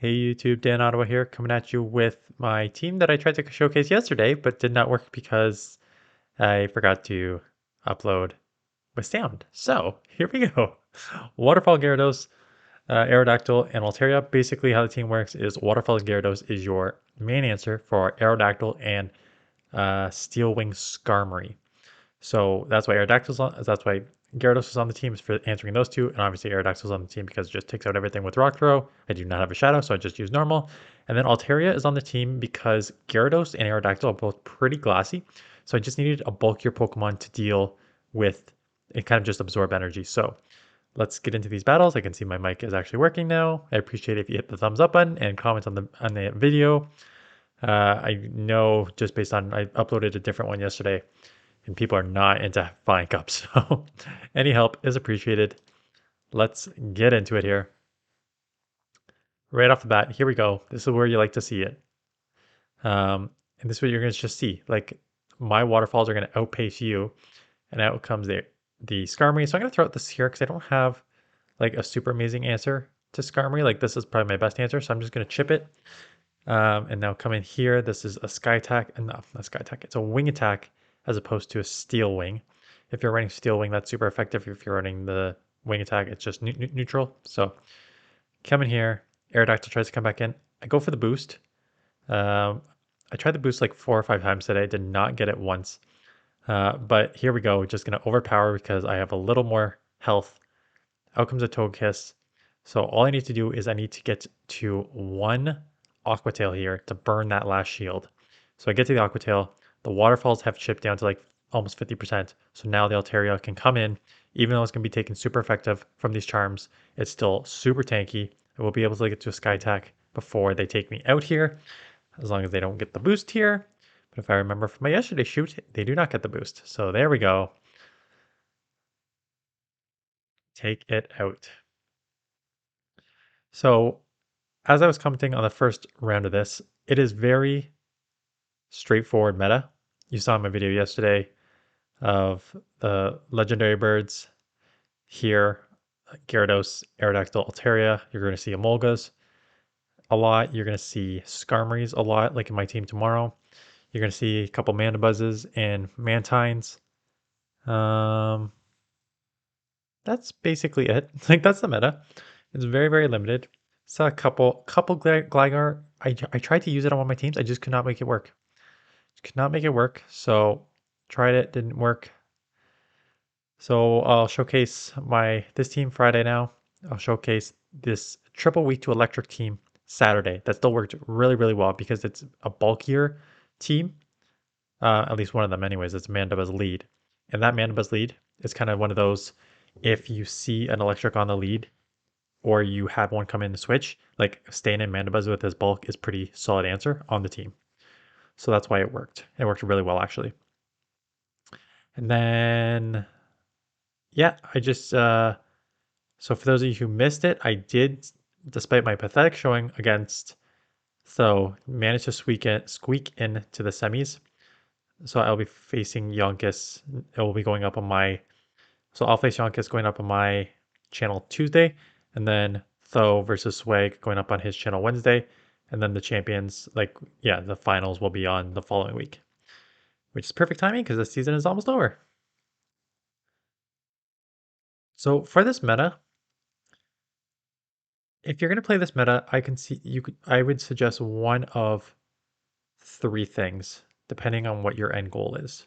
Hey YouTube, Dan Ottawa here, coming at you with my team that I tried to showcase yesterday, but did not work because I forgot to upload with sound. So here we go. Waterfall, Gyarados, Aerodactyl, and Altaria. Basically, how the team works is Waterfall and Gyarados is your main answer for Aerodactyl and Steel Wing Skarmory. So that's why Aerodactyl's on. That's why Gyarados was on the team is for answering those two, and obviously Aerodactyl's on the team because it just takes out everything with Rock Throw. I do not have a Shadow, so I just use normal. And then Altaria is on the team because Gyarados and Aerodactyl are both pretty glassy, so I just needed a bulkier Pokemon to deal with and kind of just absorb energy. So let's get into these battles. I can see my mic is actually working now. I appreciate if you hit the thumbs up button and comment on the video. I know just based on I uploaded a different one yesterday and people are not into buying cups. So any help is appreciated. Let's get into it here. Right off the bat, here we go. This is where you like to see it. And this is what you're going to just see. Like my waterfalls are going to outpace you, and out comes the Skarmory. So I'm going to throw out this here because I don't have like a super amazing answer to Skarmory. Like this is probably my best answer, so I'm just going to chip it. And now come in here. This is a Sky Attack, and no, not Sky Attack. It's a Wing Attack as opposed to a Steel Wing. If you're running Steel Wing, that's super effective. If you're running the Wing Attack, it's just neutral. So come in here. Aerodactyl tries to come back in. I go for the boost. I tried the boost like 4 or 5 times today. Did not get it once. But here we go. Just going to overpower because I have a little more health. Out comes a Togekiss. So all I need to do is I need to get to one Aqua Tail here to burn that last shield. So I get to the Aqua Tail. The waterfalls have chipped down to like almost 50%. So now the Altaria can come in. Even though it's going to be taken super effective from these charms, it's still super tanky. I will be able to get to a Sky Attack before they take me out here, as long as they don't get the boost here. But if I remember from my yesterday shoot, they do not get the boost. So there we go. Take it out. So as I was commenting on the first round of this, it is very straightforward meta. You saw my video yesterday of the legendary birds here, Gyarados, Aerodactyl, Altaria. You're going to see Emolgas a lot. You're going to see Skarmories a lot, like in my team tomorrow. You're going to see a couple Mandabuzzes and Mantines. Um, that's basically it. Like that's the meta. It's very, very limited. Saw a couple Gligar. I tried to use it on one of my teams. I just could not make it work. Could not make it work. So tried it, didn't work. So I'll showcase this team Friday now. I'll showcase this triple week to electric team Saturday. That still worked really, really well because it's a bulkier team. At least one of them anyways. It's Mandaba's lead. And that Mandaba's lead is kind of one of those, if you see an electric on the lead or you have one come in to switch, like staying in Mandibuzz with his bulk is pretty solid answer on the team. So that's why it worked. It worked really well actually. And then yeah, I just so for those of you who missed it, I did, despite my pathetic showing against managed to squeak in to the semis. So I'll be facing Yonkis. It will be going up on my I'll face Yonkis going up on my channel Tuesday, and then Tho versus Swag going up on his channel Wednesday, and then the champions, the finals will be on the following week, which is perfect timing because the season is almost over. So for this meta, if you're going to play this meta, I would suggest one of three things, depending on what your end goal is.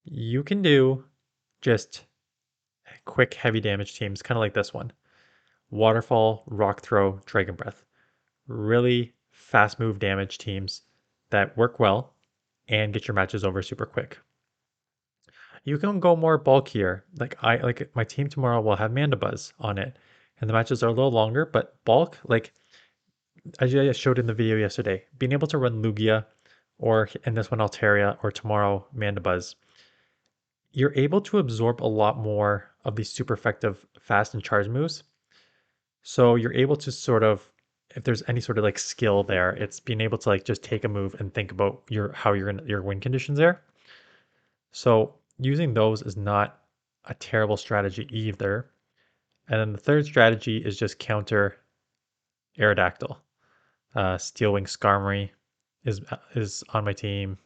You can do just quick, heavy damage teams, kind of like this one. Waterfall, Rock Throw, Dragon Breath. Really fast move damage teams that work well and get your matches over super quick. You can go more bulkier. Like my team tomorrow will have Mandibuzz on it, and the matches are a little longer, but bulk, like as I showed in the video yesterday, being able to run Lugia or in this one Altaria or tomorrow Mandibuzz, you're able to absorb a lot more of these super effective fast and charge moves. So you're able to sort of, if there's any sort of like skill there, it's being able to like just take a move and think about your win conditions there. So using those is not a terrible strategy either. And then the third strategy is just counter Aerodactyl. Steelwing Skarmory is on my team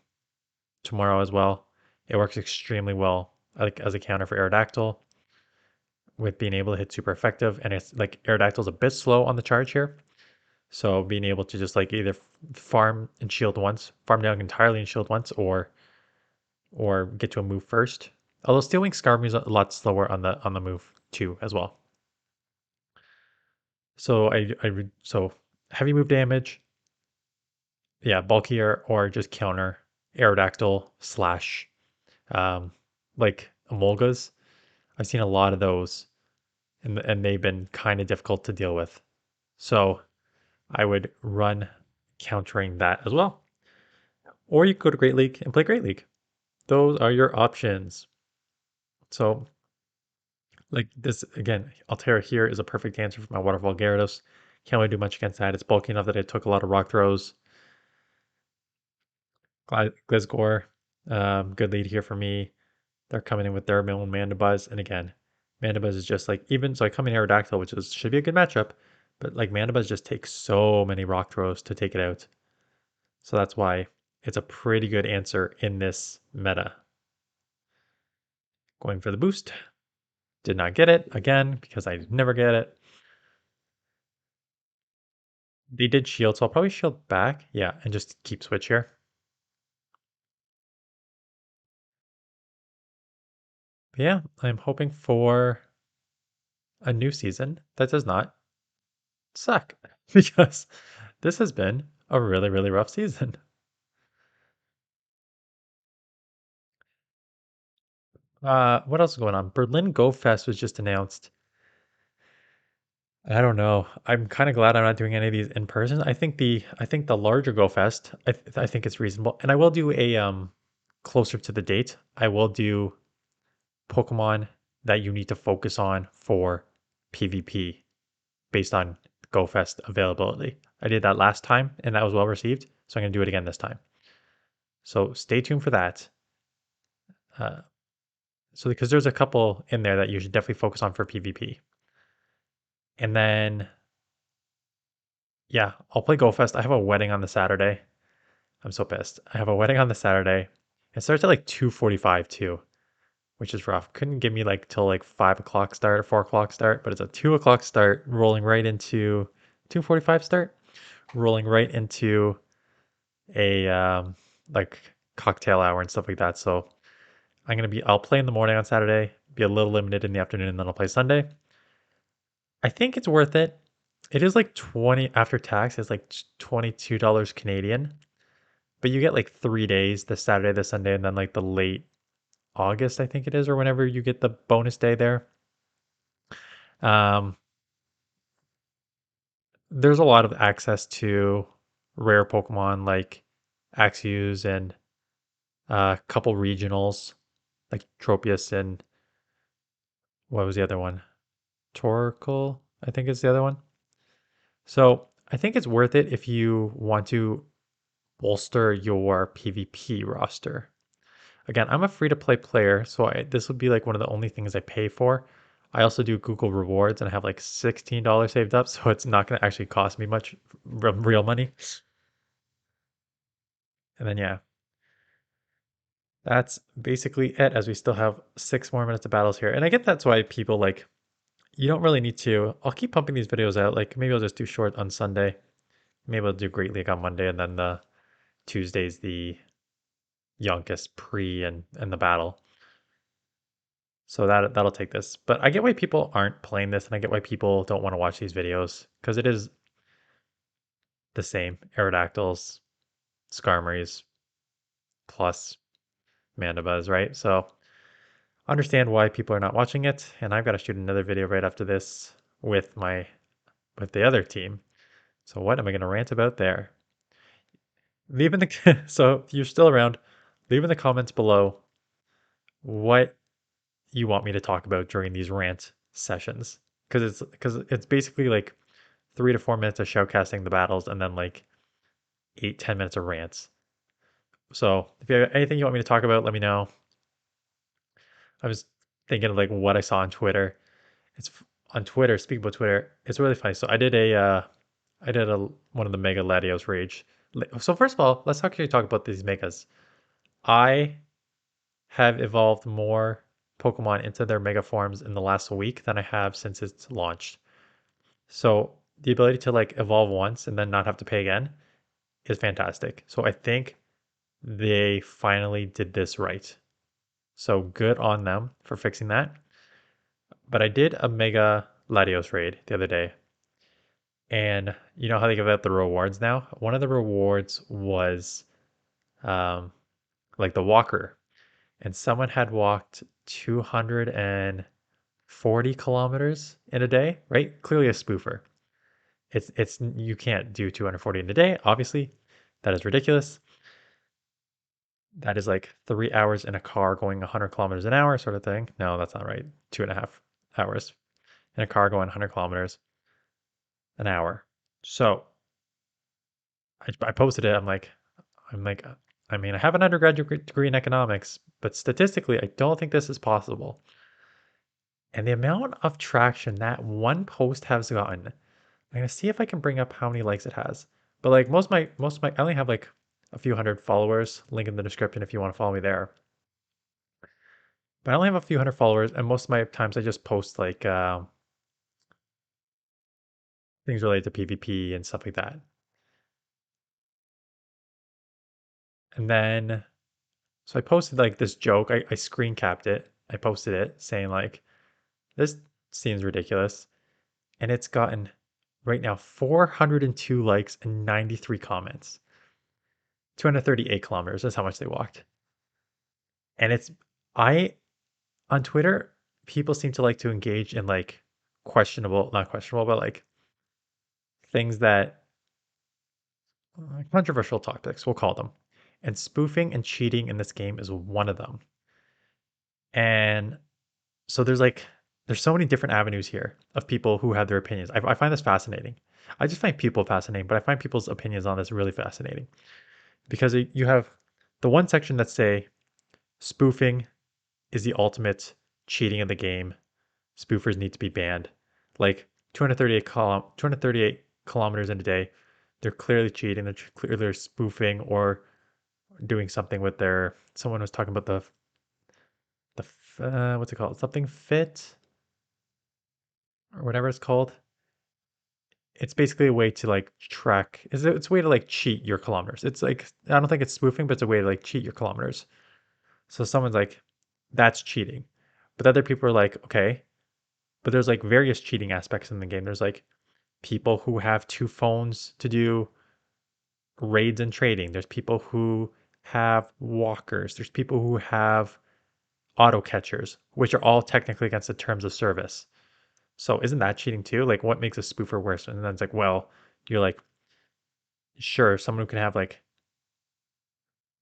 tomorrow as well. It works extremely well like as a counter for Aerodactyl with being able to hit super effective. And it's like Aerodactyl's a bit slow on the charge here. So being able to just like either farm and shield once, farm down entirely and shield once, or get to a move first. Although Steelwing Skarmory is a lot slower on the move too as well. So so heavy move damage, yeah, bulkier or just counter Aerodactyl slash um, like Emolgas. I've seen a lot of those, and they've been kind of difficult to deal with. So I would run countering that as well. Or you could go to Great League and play Great League. Those are your options. So like this again, Altera here is a perfect answer for my Waterfall Gyarados. Can't really do much against that. It's bulky enough that it took a lot of rock throws. Glizgore, good lead here for me. They're coming in with their own Mandibuzz. And again, Mandibuzz is just like, even so I come in Aerodactyl, which is should be a good matchup, but like Mandibuzz just takes so many rock throws to take it out. So that's why it's a pretty good answer in this meta. Going for the boost. Did not get it again because I never get it. They did shield, so I'll probably shield back. Yeah, and just keep switch here. But yeah, I'm hoping for a new season that does not suck because this has been a really, really rough season. What else is going on? Berlin Go Fest was just announced. I don't know. I'm kind of glad I'm not doing any of these in person. I think the larger Go Fest, I think it's reasonable. And I will do a closer to the date. I will do Pokemon that you need to focus on for PvP based on Go Fest availability. I did that last time and that was well received, so I'm going to do it again this time. So stay tuned for that. Uh, so because there's a couple in there that you should definitely focus on for PvP. And then yeah, I'll play Go Fest. I have a wedding on the Saturday. I'm so pissed. I have a wedding on the Saturday. It starts at like 2:45 too, which is rough. Couldn't give me like till like 5 o'clock start or 4 o'clock start, but it's a 2 o'clock start, rolling right into 2:45 start, rolling right into a like cocktail hour and stuff like that. So I'll play in the morning on Saturday, be a little limited in the afternoon, and then I'll play Sunday. I think it's worth it. It is like 20 after tax, it's like $22 Canadian. But you get like 3 days, the Saturday, the Sunday, and then like the late August, I think it is, or whenever you get the bonus day there. Um, there's a lot of access to rare Pokemon like Axews and a couple regionals like Tropius and what was the other one? Torkoal, I think is the other one. So I think it's worth it if you want to bolster your PvP roster. Again, I'm a free to play player, so this would be like one of the only things I pay for. I also do Google Rewards and I have like $16 saved up, so it's not going to actually cost me much real money. And then, yeah, that's basically it as we still have 6 more minutes of battles here. And I get that's why people like, you don't really need to. I'll keep pumping these videos out. Like maybe I'll just do short on Sunday. Maybe I'll do Great League on Monday and then the Tuesday's the Yonkers pre and the battle. So that'll take this. But I get why people aren't playing this, and I get why people don't want to watch these videos because it is the same Aerodactyls, Skarmories plus Mandibuzz, right? So understand why people are not watching it, and I've got to shoot another video right after this with with the other team. So what am I going to rant about there? Leave in the so if you're still around, leave in the comments below what you want me to talk about during these rant sessions because it's basically like 3 to 4 minutes of shoutcasting the battles and then like 8-10 minutes of rants. So if you have anything you want me to talk about, let me know. I was thinking of like what I saw on Twitter. It's on Twitter. Speaking about Twitter, it's really funny. So I did I did one of the Mega Latios Rage. So first of all, let's actually talk about these Megas. I have evolved more Pokemon into their Mega forms in the last week than I have since it's launched. So the ability to like evolve once and then not have to pay again is fantastic. So I think they finally did this right. So good on them for fixing that. But I did a Mega Latios raid the other day. And you know how they give out the rewards now? One of the rewards was um, like the walker. And someone had walked 240 kilometers in a day, right? Clearly a spoofer. It's you can't do 240 in a day, obviously. That is ridiculous. That is like 3 hours in a car going 100 kilometers an hour, sort of thing. No, that's not right. 2.5 hours in a car going 100 kilometers an hour. So I posted it. I'm like, I mean, I have an undergraduate degree in economics, but statistically, I don't think this is possible. And the amount of traction that one post has gotten, I'm gonna see if I can bring up how many likes it has. But like most of my, I only have like a few hundred followers. Link in the description if you want to follow me there. But I only have a few hundred followers, and most of my times I just post like things related to PvP and stuff like that. And then, so I posted like this joke. I screen capped it. I posted it saying like, this seems ridiculous. And it's gotten right now 402 likes and 93 comments. 238 kilometers is how much they walked. And I, on Twitter, people seem to like to engage in like questionable, not questionable, but like things that controversial topics, we'll call them. And spoofing and cheating in this game is one of them. And so there's so many different avenues here of people who have their opinions. I find this fascinating. I just find people fascinating, but I find people's opinions on this really fascinating because you have the one section that say spoofing is the ultimate cheating of the game. Spoofers need to be banned. Like 238 kilometers in a day, they're clearly cheating. They're clearly spoofing or doing something with their. Someone was talking about the what's it called? Something fit or whatever it's called. It's basically a way to like track. It's a way to like cheat your kilometers. It's like I don't think it's spoofing, but it's a way to like cheat your kilometers. So someone's like, that's cheating. But other people are like, okay, but there's like various cheating aspects in the game. There's like people who have two phones to do raids and trading. There's people who have walkers. There's people who have auto catchers, which are all technically against the terms of service. So isn't that cheating too? Like what makes a spoofer worse? And then it's like, well, you're like, sure, someone who can have like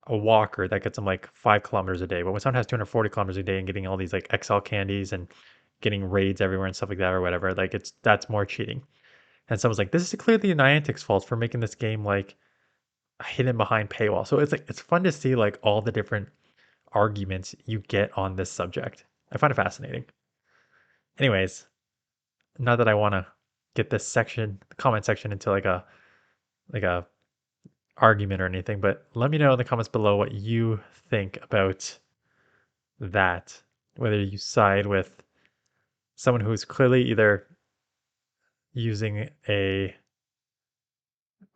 a walker that gets them like 5 kilometers a day. But when someone has 240 kilometers a day and getting all these like XL candies and getting raids everywhere and stuff like that or whatever, like that's more cheating. And someone's like, this is clearly Niantic's fault for making this game like hidden behind paywall. So it's like it's fun to see like all the different arguments you get on this subject. I find it fascinating. Anyways, not that I want to get this section, the comment section, into like a argument or anything, but let me know in the comments below what you think about that. Whether you side with someone who's clearly either using I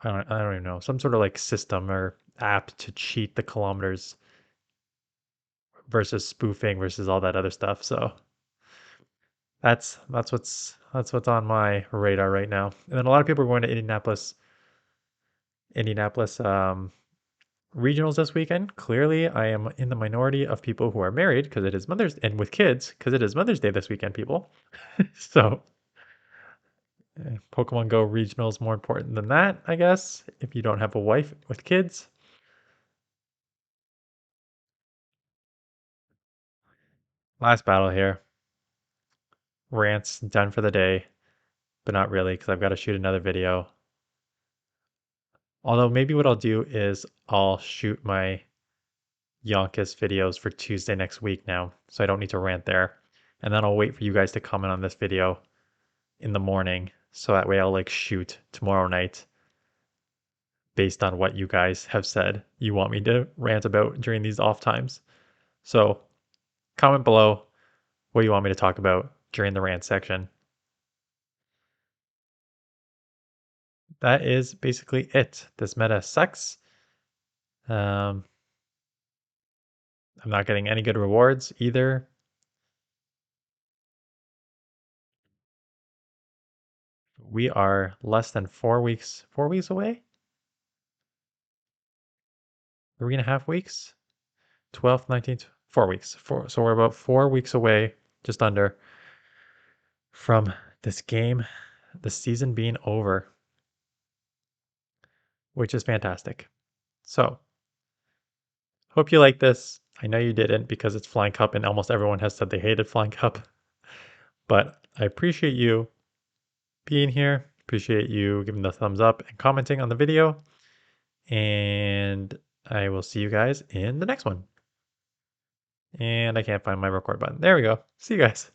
don't even know, some sort of like system or app to cheat the kilometers versus spoofing versus all that other stuff. So that's what's on my radar right now. And then a lot of people are going to Indianapolis regionals this weekend. Clearly, I am in the minority of people who are married because it is Mother's and with kids because it is Mother's Day this weekend, people. So Pokemon Go regional is more important than that, I guess, if you don't have a wife with kids. Last battle here. Rant's done for the day, but not really because I've got to shoot another video. Although maybe what I'll do is I'll shoot my Yonkers videos for Tuesday next week now, so I don't need to rant there. And then I'll wait for you guys to comment on this video in the morning so that way I'll like shoot tomorrow night based on what you guys have said you want me to rant about during these off times. So comment below what you want me to talk about during the rant section. That is basically it. This meta sucks. I'm not getting any good rewards either. We are less than 4 weeks away. 3.5 weeks. 12th, 19th, 4 weeks. So we're about 4 weeks away, just under, from this game, the season being over, which is fantastic. So, hope you like this. I know you didn't because it's Flying Cup and almost everyone has said they hated Flying Cup. But I appreciate you being here. Appreciate you giving the thumbs up and commenting on the video. And I will see you guys in the next one. And I can't find my record button. There we go. See you guys.